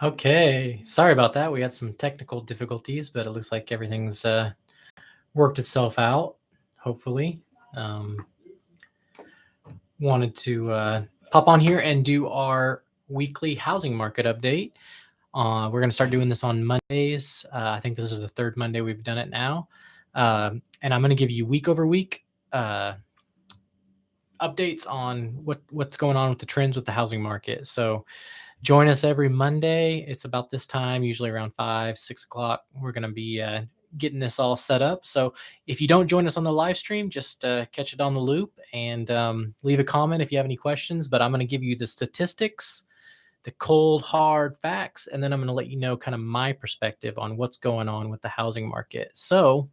Okay, sorry about that. We had some technical difficulties, but it looks like everything's worked itself out, hopefully. Um, Wanted to pop on here and do our weekly housing market update. We're going to start doing this on Mondays. I think this is the third Monday we've done it now. And I'm going to give you week over week updates on what's going on with the trends with the housing market. So join us every Monday. It's about this time, usually around 5, 6 o'clock. We're going to be getting this all set up. So if you don't join us on the live stream, just catch it on the loop and leave a comment if you have any questions. But I'm going to give you the statistics, the cold, hard facts, and then I'm going to let you know kind of my perspective on what's going on with the housing market. So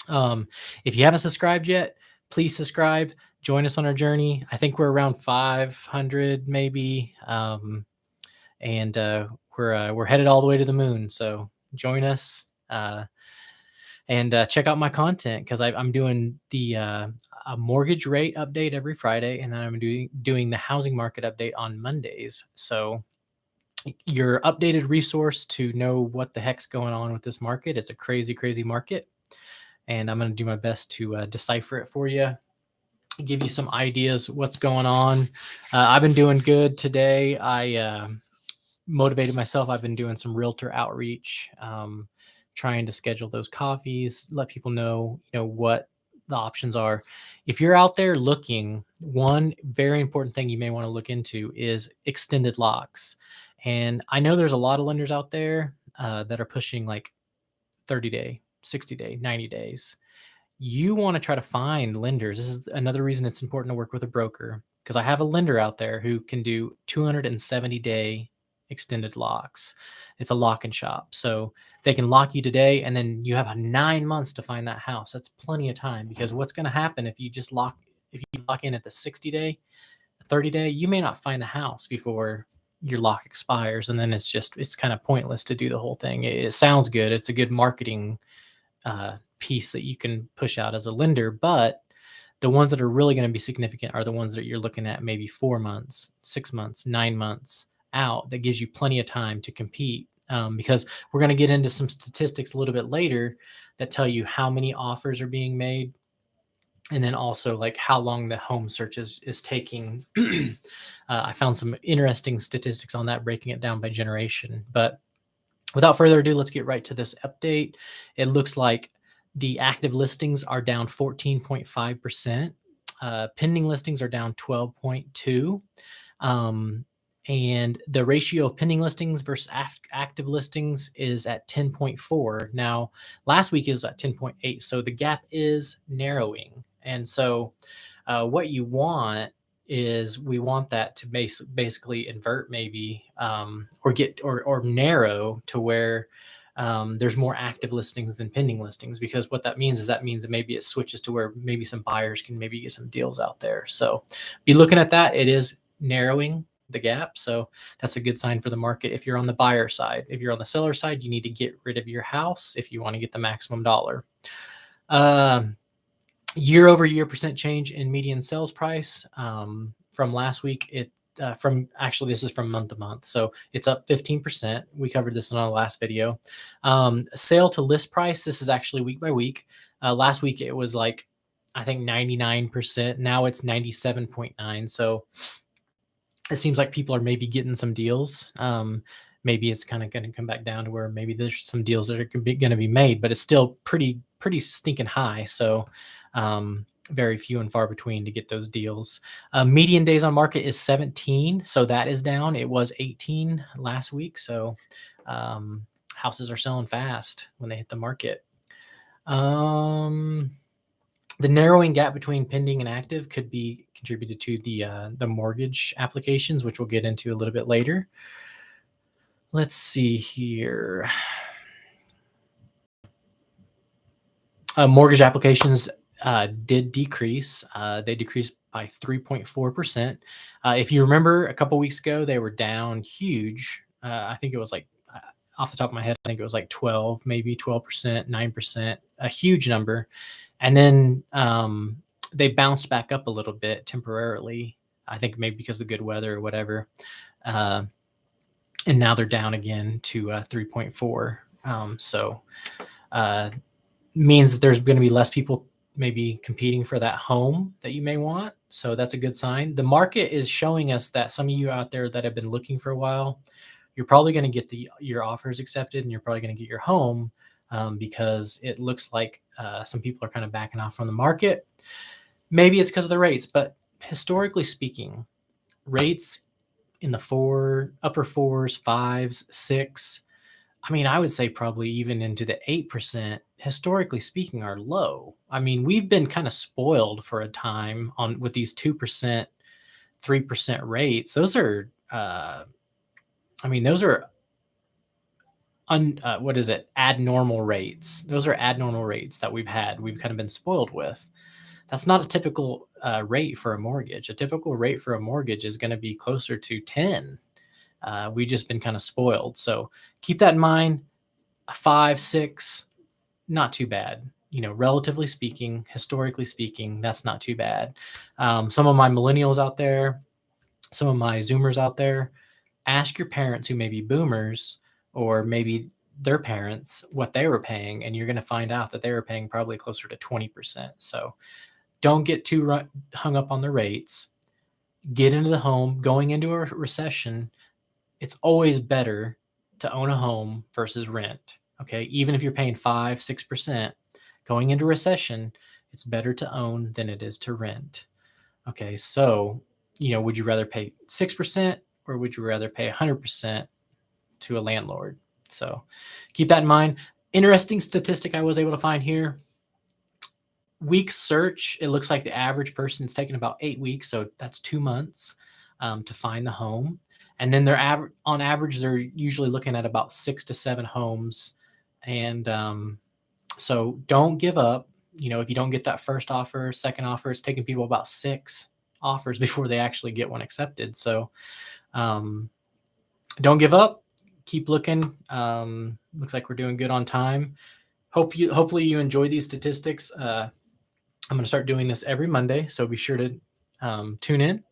if you haven't subscribed yet, please subscribe. Join us on our journey. I think we're around 500 maybe. And we're headed all the way to the moon. So join us and check out my content because I'm doing the a mortgage rate update every Friday, and then I'm doing the housing market update on Mondays. So your updated resource to know what the heck's going on with this market. It's a crazy, crazy market, and I'm going to do my best to decipher it for you. Give you some ideas what's going on. I've been doing good today. I motivated myself. I've been doing some realtor outreach, trying to schedule those coffees, let people know, what the options are. If you're out there looking, one very important thing you may want to look into is extended locks. And I know there's a lot of lenders out there that are pushing like 30-day, 60-day, 90 days. You want to try to find lenders. This is another reason it's important to work with a broker, because I have a lender out there who can do 270-day extended locks. It's a lock and shop. So they can lock you today and then you have 9 months to find that house. That's plenty of time, because what's going to happen if you lock in at the 60-day, 30-day, you may not find the house before your lock expires. And then it's kind of pointless to do the whole thing. It sounds good. It's a good marketing piece that you can push out as a lender, but the ones that are really going to be significant are the ones that you're looking at maybe 4 months, 6 months, 9 months out. That gives you plenty of time to compete, because we're going to get into some statistics a little bit later that tell you how many offers are being made, and then also like how long the home search is taking. I found some interesting statistics on that, breaking it down by generation. But without further ado, let's get right to this update. It looks like the active listings are down 14.5%. Pending listings are down 12.2%. And the ratio of pending listings versus active listings is at 10.4. Now, last week it was at 10.8. So the gap is narrowing. And so what you want is we want that to basically invert maybe, or narrow to where there's more active listings than pending listings, because what that means is that maybe it switches to where maybe some buyers can maybe get some deals out there. So be looking at that. It is narrowing the gap. So that's a good sign for the market if you're on the buyer side. If you're on the seller side, you need to get rid of your house if you want to get the maximum dollar. Year over year percent change in median sales price from last week. This is from month to month. So it's up 15%. We covered this in our last video. Sale to list price. This is actually week by week. Last week it was like, I think 99%. Now it's 97.9. So it seems like people are maybe getting some deals. Maybe it's kind of going to come back down to where maybe there's some deals that are going to be made, but it's still pretty stinking high. So very few and far between to get those deals. Median days on market is 17. So that is down. It was 18 last week. So houses are selling fast when they hit the market. The narrowing gap between pending and active could be contributed to the mortgage applications, which we'll get into a little bit later. Let's see here. Mortgage applications did decrease. They decreased by 3.4%. If you remember, a couple weeks ago, they were down huge. I think it was like, off the top of my head, I think it was like 12, maybe 12%, 9%, a huge number. And then they bounced back up a little bit temporarily. I think maybe because of the good weather or whatever. and now they're down again to 3.4. So means that there's going to be less people maybe competing for that home that you may want. So that's a good sign. The market is showing us that some of you out there that have been looking for a while, you're probably going to get your offers accepted, and you're probably going to get your home, because it looks like some people are kind of backing off from the market. Maybe it's because of the rates, but historically speaking, rates in the upper fours, fives, six, I mean, I would say probably even into the 8%, historically speaking, are low. I mean, we've been kind of spoiled for a time with these 2%, 3% rates. Those are, I mean, those are what is it? Abnormal rates. Those are abnormal rates that we've had. We've kind of been spoiled with. That's not a typical rate for a mortgage. A typical rate for a mortgage is going to be closer to 10. We've just been kind of spoiled. So keep that in mind. A 5, 6, not too bad. Relatively speaking, historically speaking, that's not too bad. Some of my millennials out there, some of my Zoomers out there, ask your parents who may be boomers, or maybe their parents, what they were paying, and you're going to find out that they were paying probably closer to 20%. So don't get too hung up on the rates. Get into the home. Going into a recession, it's always better to own a home versus rent. Okay, even if you're paying 5, 6%, going into recession, it's better to own than it is to rent. Okay, so would you rather pay 6%, or would you rather pay 100% to a landlord? So keep that in mind. Interesting statistic I was able to find here. Week search, it looks like the average person is taking about 8 weeks, so that's 2 months to find the home. And then on average, they're usually looking at about 6 to 7 homes. And so don't give up. If you don't get that first offer, second offer, it's taking people about 6 offers before they actually get one accepted. So don't give up. Keep looking. Looks like we're doing good on time. Hopefully you enjoy these statistics. I'm going to start doing this every Monday, so be sure to tune in.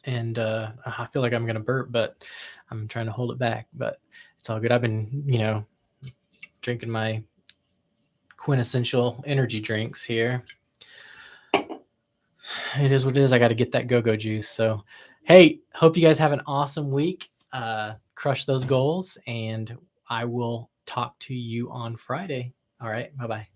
And I feel like I'm going to burp, but I'm trying to hold it back. But it's all good. I've been, drinking my quintessential energy drinks here. It is what it is. I got to get that go-go juice. So, hey, hope you guys have an awesome week. Crush those goals, and I will talk to you on Friday. All right. Bye-bye.